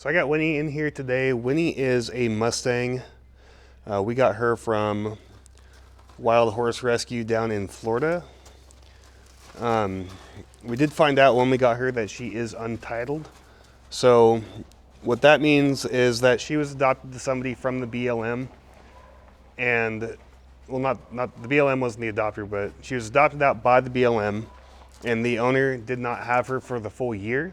So I got Winnie in here today. Winnie is a Mustang. We got her from Wild Horse Rescue down in Florida. We did find out when we got her that she is untitled. So what that means is that she was adopted to somebody from the BLM. And, well, not the BLM wasn't the adopter, but she was adopted out by the BLM. And the owner did not have her for the full year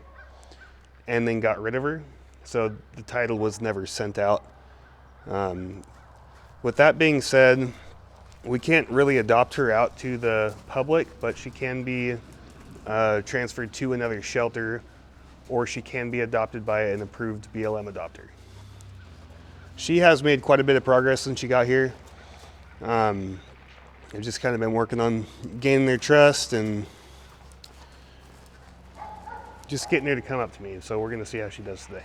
and then got rid of her. So the title was never sent out. With that being said, we can't really adopt her out to the public, but she can be transferred to another shelter, or she can be adopted by an approved BLM adopter. She has made quite a bit of progress since she got here. I've just kind of been working on gaining their trust and just getting her to come up to me. So we're going to see how she does today.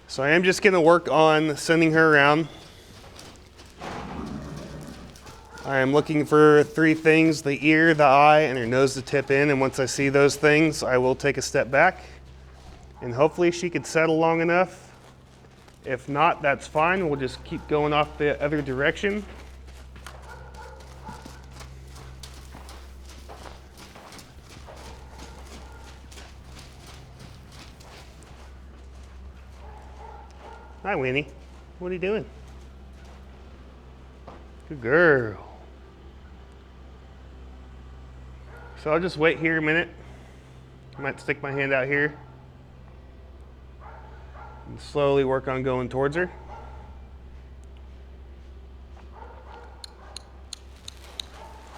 So I am just going to work on sending her around. I am looking for 3 things: the ear, the eye, and her nose to tip in. And once I see those things, I will take a step back. And hopefully she could settle long enough. If not, that's fine. We'll just keep going off the other direction. Hi, Winnie. What are you doing? Good girl. So I'll just wait here a minute. I might stick my hand out here and slowly work on going towards her.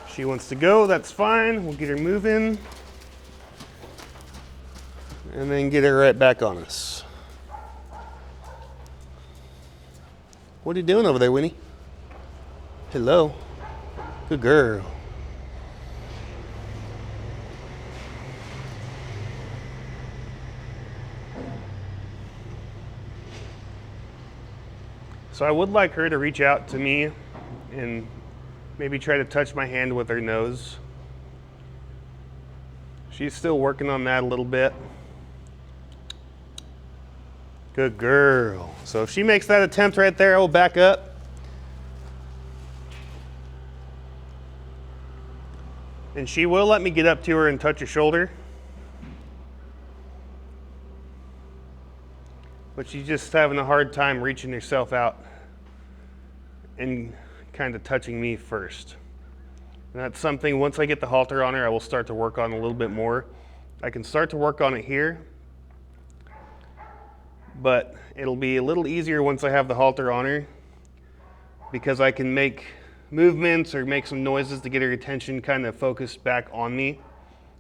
She wants to go, that's fine. We'll get her moving and then get her right back on us. What are you doing over there, Winnie? Hello. Good girl. So I would like her to reach out to me and maybe try to touch my hand with her nose. She's still working on that a little bit. Good girl. So if she makes that attempt right there, I will back up. And she will let me get up to her and touch her shoulder. But she's just having a hard time reaching herself out and kind of touching me first. And that's something, once I get the halter on her, I will start to work on a little bit more. I can start to work on it here, but it'll be a little easier once I have the halter on her, because I can make movements or make some noises to get her attention kind of focused back on me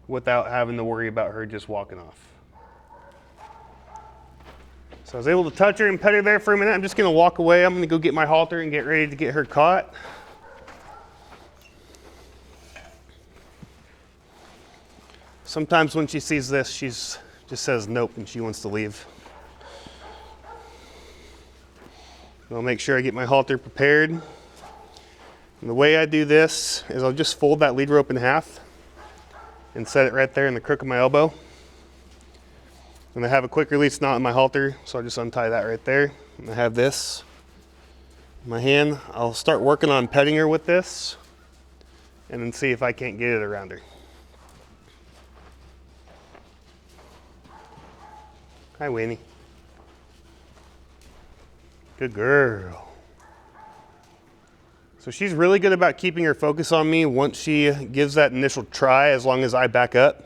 without having to worry about her just walking off. So I was able to touch her and pet her there for a minute. I'm just going to walk away. I'm going to go get my halter and get ready to get her caught. Sometimes when she sees this, she just says nope and she wants to leave. I'll make sure I get my halter prepared. And the way I do this is I'll just fold that lead rope in half and set it right there in the crook of my elbow. And I have a quick release knot in my halter, so I'll just untie that right there. And I have this in my hand. I'll start working on petting her with this and then see if I can't get it around her. Hi, Winnie. Good girl. So she's really good about keeping her focus on me once she gives that initial try, as long as I back up.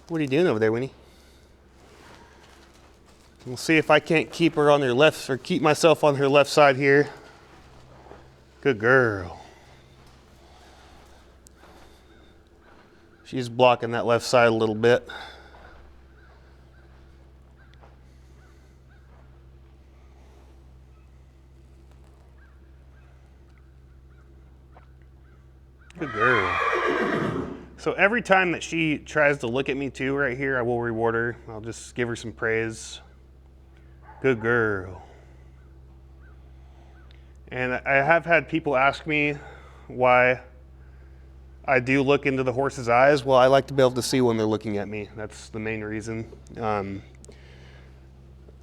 What are you doing over there, Winnie? We'll see if I can't keep her on her left, or keep myself on her left side here. Good girl. She's blocking that left side a little bit. Good girl. So every time that she tries to look at me too right here, I will reward her. I'll just give her some praise. Good girl. And I have had people ask me why I do look into the horse's eyes. Well, I like to be able to see when they're looking at me. That's the main reason.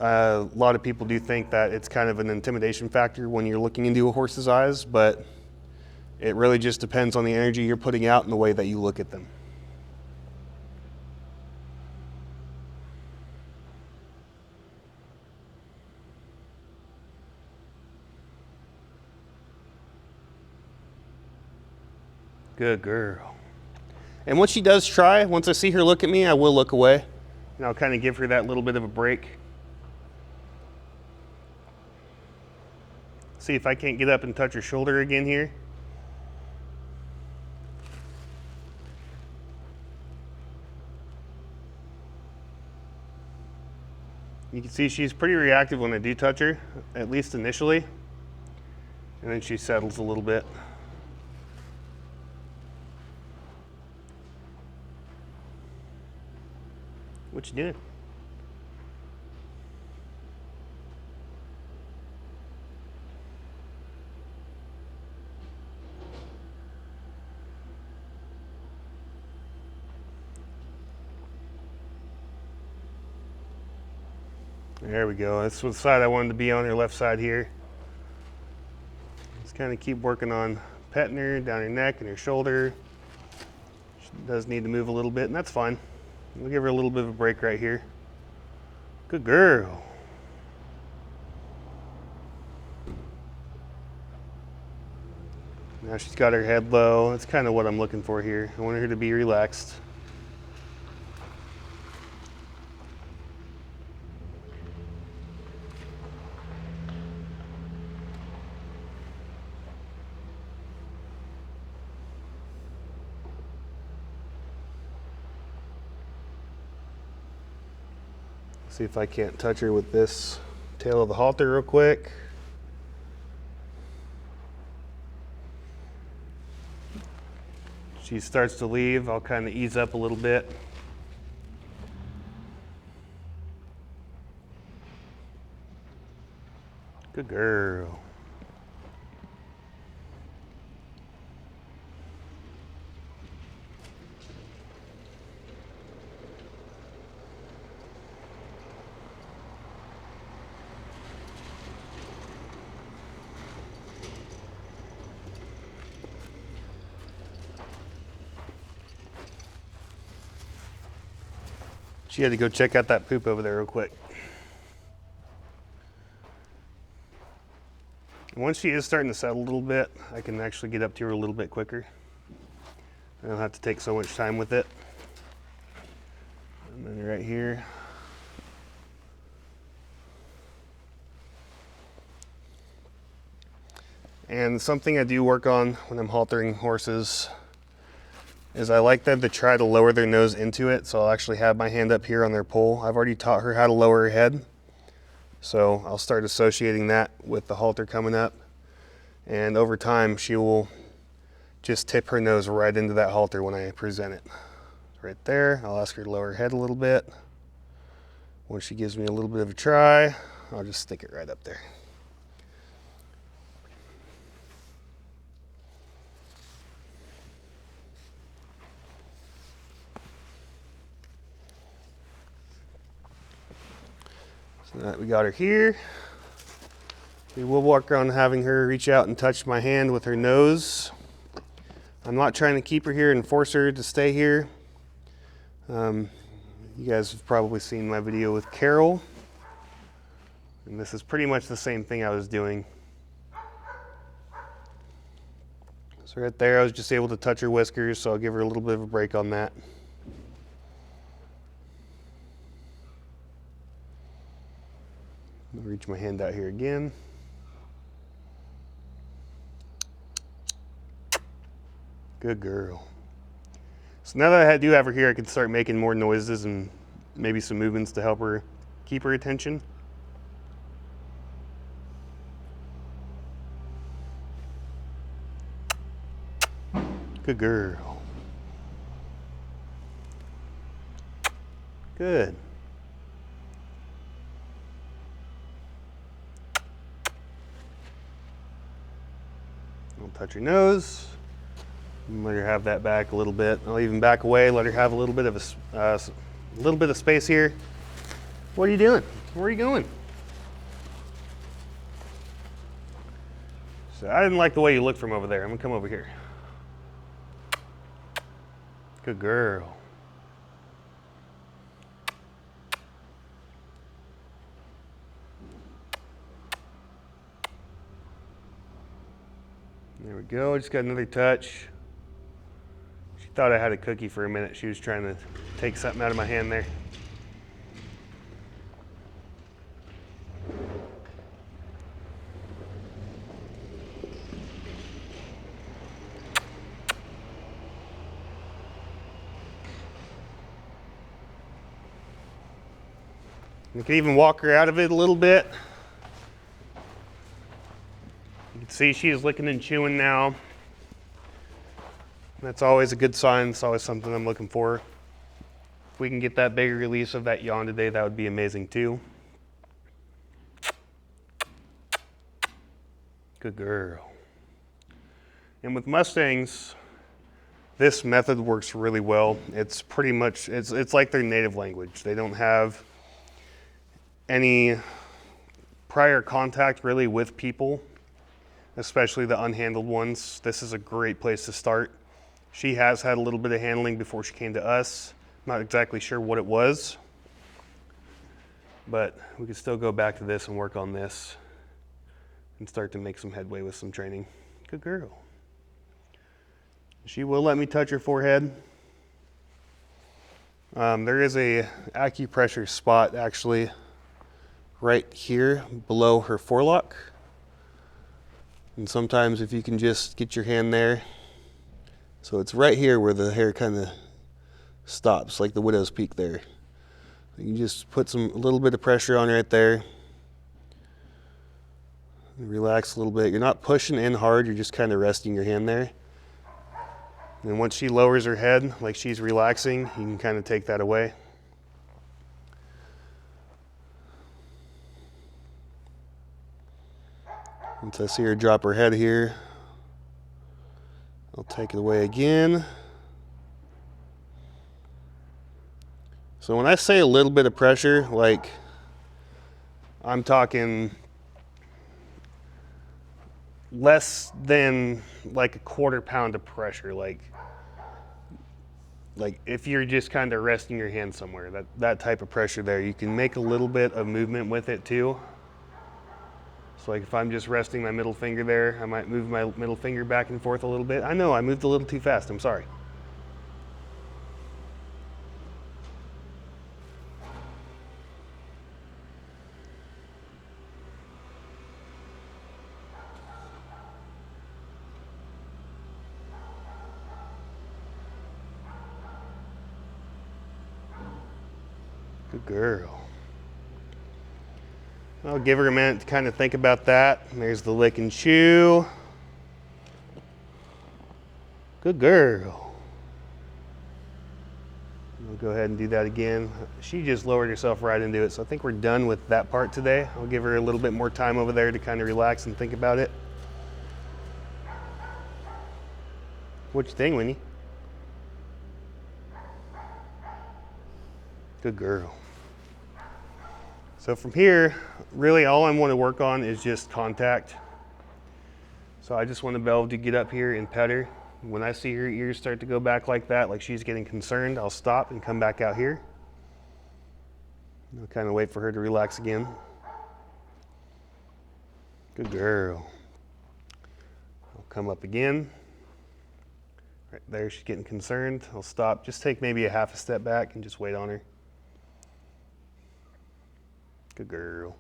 A lot of people do think that it's kind of an intimidation factor when you're looking into a horse's eyes, but it really just depends on the energy you're putting out and the way that you look at them. Good girl. And when she does try, once I see her look at me, I will look away. And I'll kind of give her that little bit of a break. See if I can't get up and touch her shoulder again here. You can see she's pretty reactive when I do touch her, at least initially. And then she settles a little bit. What you doing? There we go. That's what side I wanted to be on, her left side here. Just kind of keep working on petting her down her neck and her shoulder. She does need to move a little bit, and that's fine. We'll give her a little bit of a break right here. Good girl. Now she's got her head low. That's kind of what I'm looking for here. I want her to be relaxed. See if I can't touch her with this tail of the halter real quick. She starts to leave, I'll kind of ease up a little bit. Good girl. She had to go check out that poop over there real quick. And once she is starting to settle a little bit, I can actually get up to her a little bit quicker. I don't have to take so much time with it. And then right here. And something I do work on when I'm haltering horses is I like them to try to lower their nose into it. So I'll actually have my hand up here on their pole. I've already taught her how to lower her head. So I'll start associating that with the halter coming up. And over time, she will just tip her nose right into that halter when I present it. Right there, I'll ask her to lower her head a little bit. Once she gives me a little bit of a try, I'll just stick it right up there. So we got her here. We will work on having her reach out and touch my hand with her nose. I'm not trying to keep her here and force her to stay here. You guys have probably seen my video with Carol. And this is pretty much the same thing I was doing. So right there, I was just able to touch her whiskers, so I'll give her a little bit of a break on that. I'll reach my hand out here again. Good girl. So now that I do have her here, I can start making more noises and maybe some movements to help her keep her attention. Good girl. Good. Touch her nose. Let her have that back a little bit. I'll even back away, let her have a little bit of space here. What are you doing? Where are you going? So I didn't like the way you look from over there. I'm gonna come over here. Good girl. There we go, just got another touch. She thought I had a cookie for a minute. She was trying to take something out of my hand there. You can even walk her out of it a little bit. You can see she's licking and chewing now. That's always a good sign. It's always something I'm looking for. If we can get that bigger release of that yawn today, that would be amazing too. Good girl. And with Mustangs, this method works really well. It's pretty much, it's like their native language. They don't have any prior contact really with people, especially the unhandled ones. This is a great place to start. She has had a little bit of handling before she came to us. Not exactly sure what it was, but we could still go back to this and work on this and start to make some headway with some training. Good girl. She will let me touch her forehead. There is a acupressure spot actually right here below her forelock. And sometimes if you can just get your hand there, so it's right here where the hair kind of stops, like the widow's peak there. You can just put a little bit of pressure on right there. Relax a little bit. You're not pushing in hard, you're just kind of resting your hand there. And once she lowers her head, like she's relaxing, you can kind of take that away. Once I see her drop her head here, I'll take it away again. So when I say a little bit of pressure, like I'm talking less than like a 1/4 pound of pressure, like if you're just kind of resting your hand somewhere, that type of pressure there. You can make a little bit of movement with it too. So like if I'm just resting my middle finger there, I might move my middle finger back and forth a little bit. I know I moved a little too fast, I'm sorry. Good girl. I'll give her a minute to kind of think about that. There's the lick and chew. Good girl. We'll go ahead and do that again. She just lowered herself right into it, so I think we're done with that part today. I'll give her a little bit more time over there to kind of relax and think about it. What you think, Winnie? Good girl. So from here, really all I want to work on is just contact. So I just want to be able to get up here and pet her. When I see her ears start to go back like that, like she's getting concerned, I'll stop and come back out here. I'll kind of wait for her to relax again. Good girl. I'll come up again. Right there, she's getting concerned. I'll stop. Just take maybe a half a step back and just wait on her. Good girl.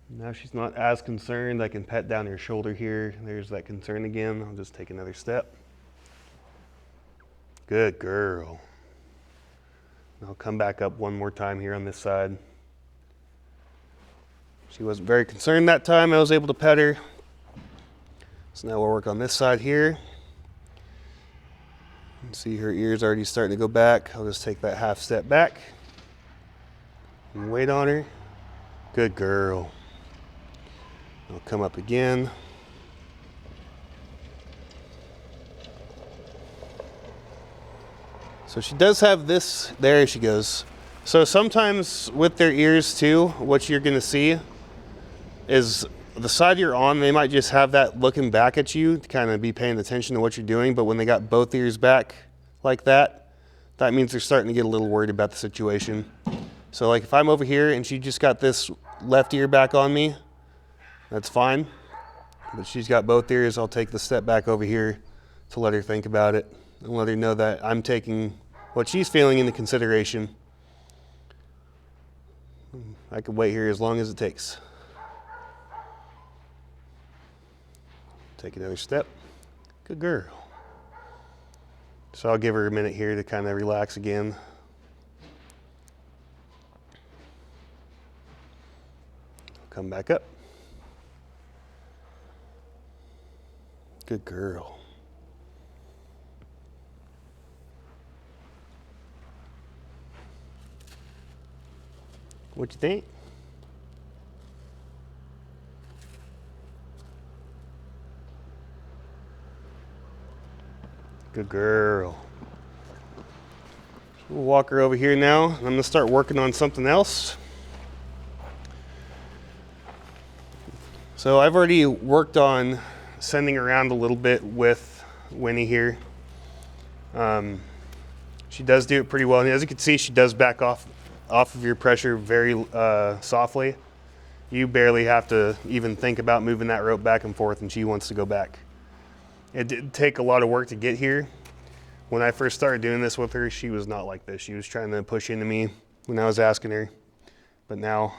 Now she's not as concerned. I can pet down her shoulder here. There's that concern again. I'll just take another step. Good girl. I'll come back up one more time here on this side. She wasn't very concerned that time. I was able to pet her. So now we'll work on this side here. See her ears already starting to go back. I'll just take that half step back and wait on her. Good girl. I'll come up again. So she does have this, there she goes. So sometimes with their ears too, what you're gonna see is the side you're on, they might just have that looking back at you to kind of be paying attention to what you're doing, but when they got both ears back like that, that means they're starting to get a little worried about the situation. So like if I'm over here and she just got this left ear back on me, that's fine. But she's got both ears, I'll take the step back over here to let her think about it and let her know that I'm taking what she's feeling into consideration. I could wait here as long as it takes. Take another step. Good girl. So I'll give her a minute here to kind of relax again. Come back up. Good girl. What you think? Good girl. We'll walk her over here now. I'm going to start working on something else. So I've already worked on sending around a little bit with Winnie here. She does do it pretty well. And as you can see, she does back off of your pressure very softly. You barely have to even think about moving that rope back and forth, and she wants to go back. It did take a lot of work to get here. When I first started doing this with her, she was not like this. She was trying to push into me when I was asking her, but now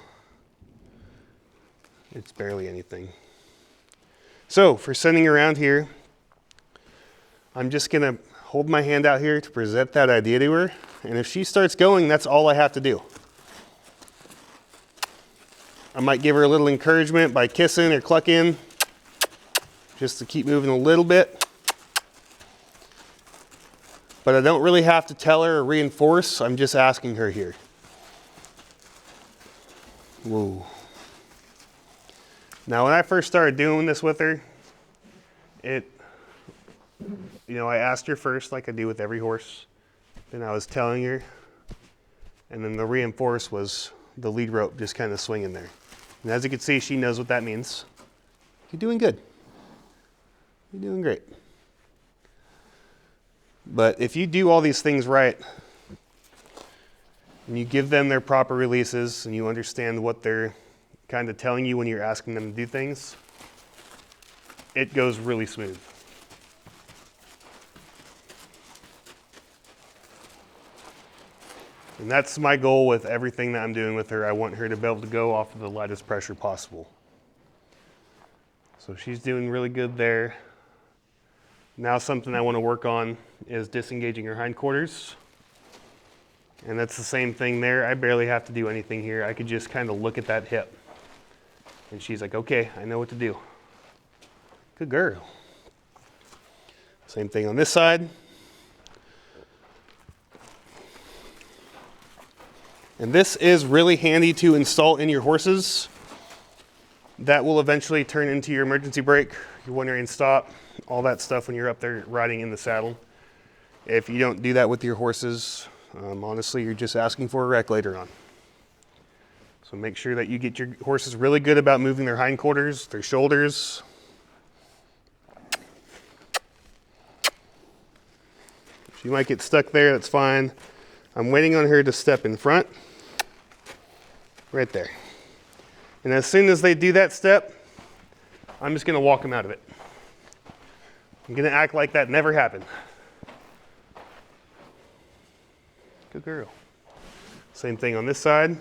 it's barely anything. So for sending around here, I'm just gonna hold my hand out here to present that idea to her, and if she starts going, that's all I have to do. I might give her a little encouragement by kissing or clucking, just to keep moving a little bit. But I don't really have to tell her or reinforce, I'm just asking her here. Whoa. Now when I first started doing this with her, I asked her first like I do with every horse. Then I was telling her, and then the reinforce was the lead rope just kind of swinging there. And as you can see, she knows what that means. You're doing good. You're doing great. But if you do all these things right, and you give them their proper releases, and you understand what they're kind of telling you when you're asking them to do things, it goes really smooth. And that's my goal with everything that I'm doing with her. I want her to be able to go off of the lightest pressure possible. So she's doing really good there. Now something I want to work on is disengaging her hindquarters. And that's the same thing there. I barely have to do anything here. I could just kind of look at that hip. And she's like, okay, I know what to do. Good girl. Same thing on this side. And this is really handy to install in your horses. That will eventually turn into your emergency brake, your one rein stop, all that stuff when you're up there riding in the saddle. If you don't do that with your horses, honestly, you're just asking for a wreck later on. So make sure that you get your horses really good about moving their hindquarters, their shoulders. She might get stuck there, that's fine. I'm waiting on her to step in front, right there. And as soon as they do that step, I'm just gonna walk them out of it. I'm gonna act like that never happened. Good girl. Same thing on this side.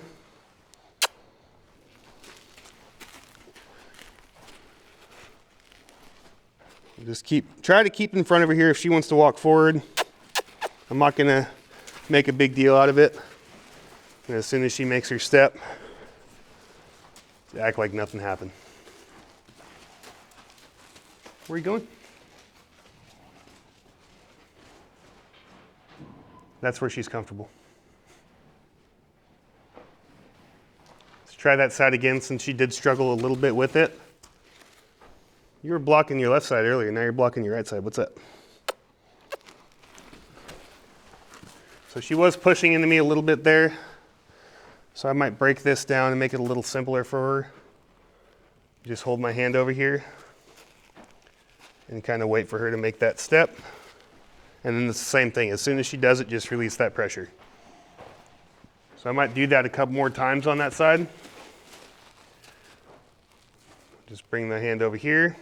Just try to keep in front of her here if she wants to walk forward. I'm not gonna make a big deal out of it. And as soon as she makes her step, act like nothing happened. Where are you going? That's where she's comfortable. Let's try that side again since she did struggle a little bit with it. You were blocking your left side earlier, now you're blocking your right side. What's up? So she was pushing into me a little bit there. So I might break this down and make it a little simpler for her. Just hold my hand over here and kind of wait for her to make that step. And then it's the same thing. As soon as she does it, just release that pressure. So I might do that a couple more times on that side. Just bring the hand over here,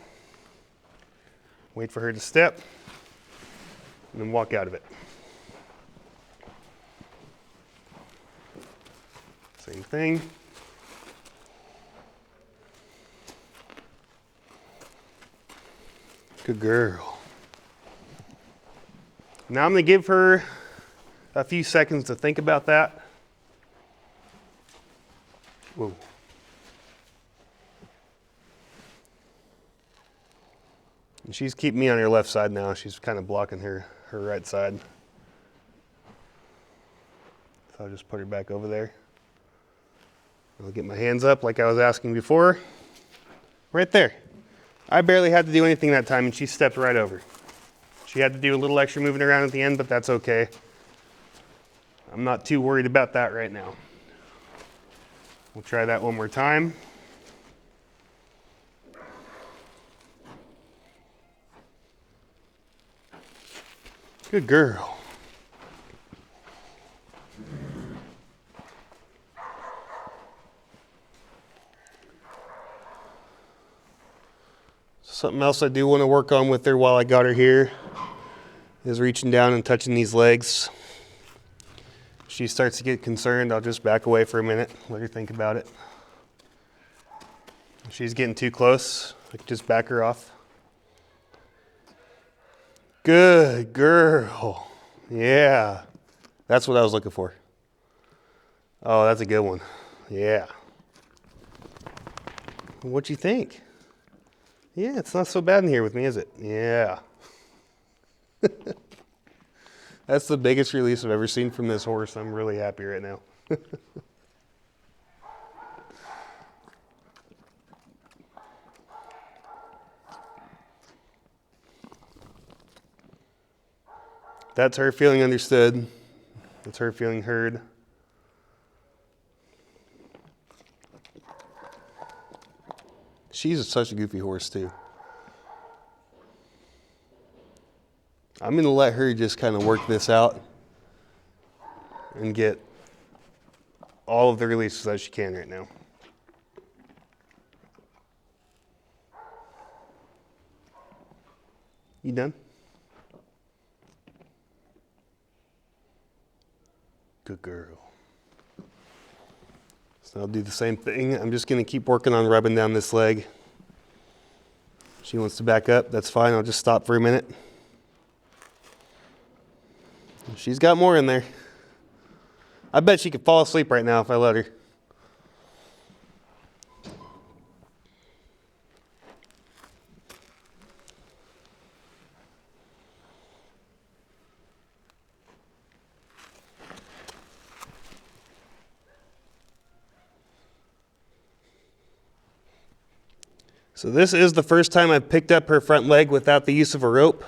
wait for her to step, and then walk out of it. Same thing. Good girl. Now I'm going to give her a few seconds to think about that. Whoa. And she's keeping me on her left side now. She's kind of blocking her right side. So I'll just put her back over there. I'll get my hands up like I was asking before. Right there. I barely had to do anything that time and she stepped right over. She had to do a little extra moving around at the end, but that's okay. I'm not too worried about that right now. We'll try that one more time. Good girl. Something else I do want to work on with her while I got her here is reaching down and touching these legs. If she starts to get concerned, I'll just back away for a minute, let her think about it. If she's getting too close, I can just back her off. Good girl. Yeah, that's what I was looking for. Oh, that's a good one. Yeah. What'd you think? Yeah, it's not so bad in here with me, is it? Yeah. That's the biggest release I've ever seen from this horse. I'm really happy right now. That's her feeling understood. That's her feeling heard. She's such a goofy horse too. I'm going to let her just kind of work this out and get all of the releases that she can right now. You done? Good girl. So I'll do the same thing. I'm just going to keep working on rubbing down this leg. She wants to back up. That's fine. I'll just stop for a minute. She's got more in there. I bet she could fall asleep right now if I let her. So this is the first time I've picked up her front leg without the use of a rope.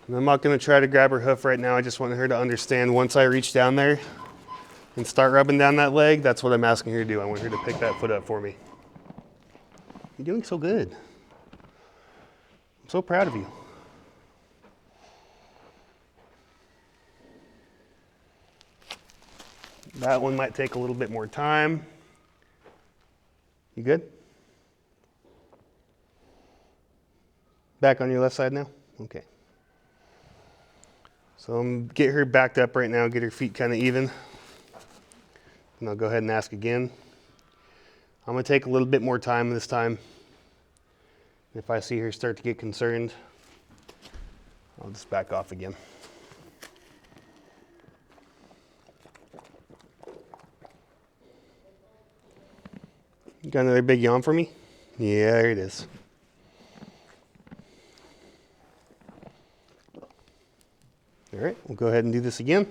And I'm not going to try to grab her hoof right now. I just want her to understand once I reach down there and start rubbing down that leg, that's what I'm asking her to do. I want her to pick that foot up for me. You're doing so good. I'm so proud of you. That one might take a little bit more time. You good? Back on your left side now? Okay. So I'm get her backed up right now, get her feet kind of even. And I'll go ahead and ask again. I'm going to take a little bit more time this time. If I see her start to get concerned, I'll just back off again. You got another big yawn for me? Yeah, there it is. All right, we'll go ahead and do this again.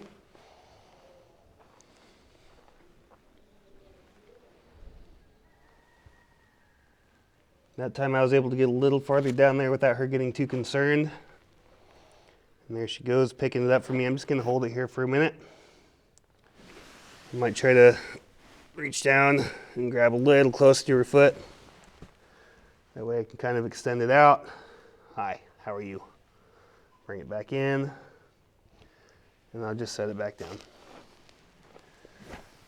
That time I was able to get a little farther down there without her getting too concerned. And there she goes, picking it up for me. I'm just gonna hold it here for a minute. I might try to reach down and grab a little close to her foot. That way I can kind of extend it out. Hi, how are you? Bring it back in. And I'll just set it back down.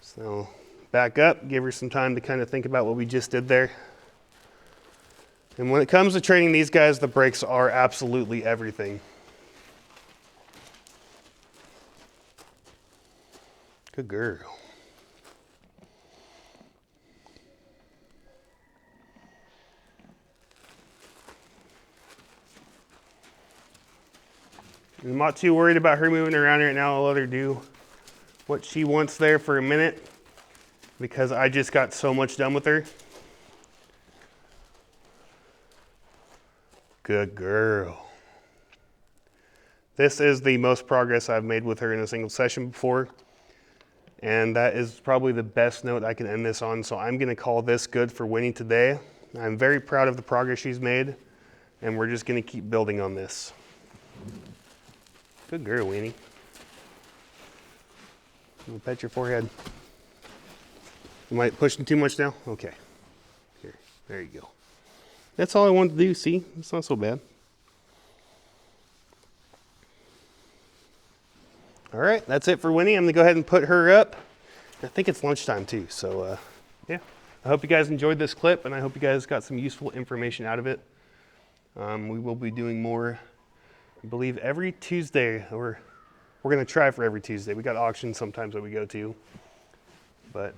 So back up, give her some time to kind of think about what we just did there. And when it comes to training these guys, the brakes are absolutely everything. Good girl. I'm not too worried about her moving around right now. I'll let her do what she wants there for a minute because I just got so much done with her. Good girl. This is the most progress I've made with her in a single session before. And that is probably the best note I can end this on. So I'm gonna call this good for Winnie today. I'm very proud of the progress she's made, and we're just gonna keep building on this. Good girl, Winnie. I'll pet your forehead. Am I pushing too much now? Okay. Here, there you go. That's all I wanted to do, see? It's not so bad. All right, that's it for Winnie. I'm gonna go ahead and put her up. I think it's lunchtime too, so yeah. I hope you guys enjoyed this clip, and I hope you guys got some useful information out of it. We will be doing more, I believe, every Tuesday, or we're gonna try for every Tuesday. We got auctions sometimes that we go to, but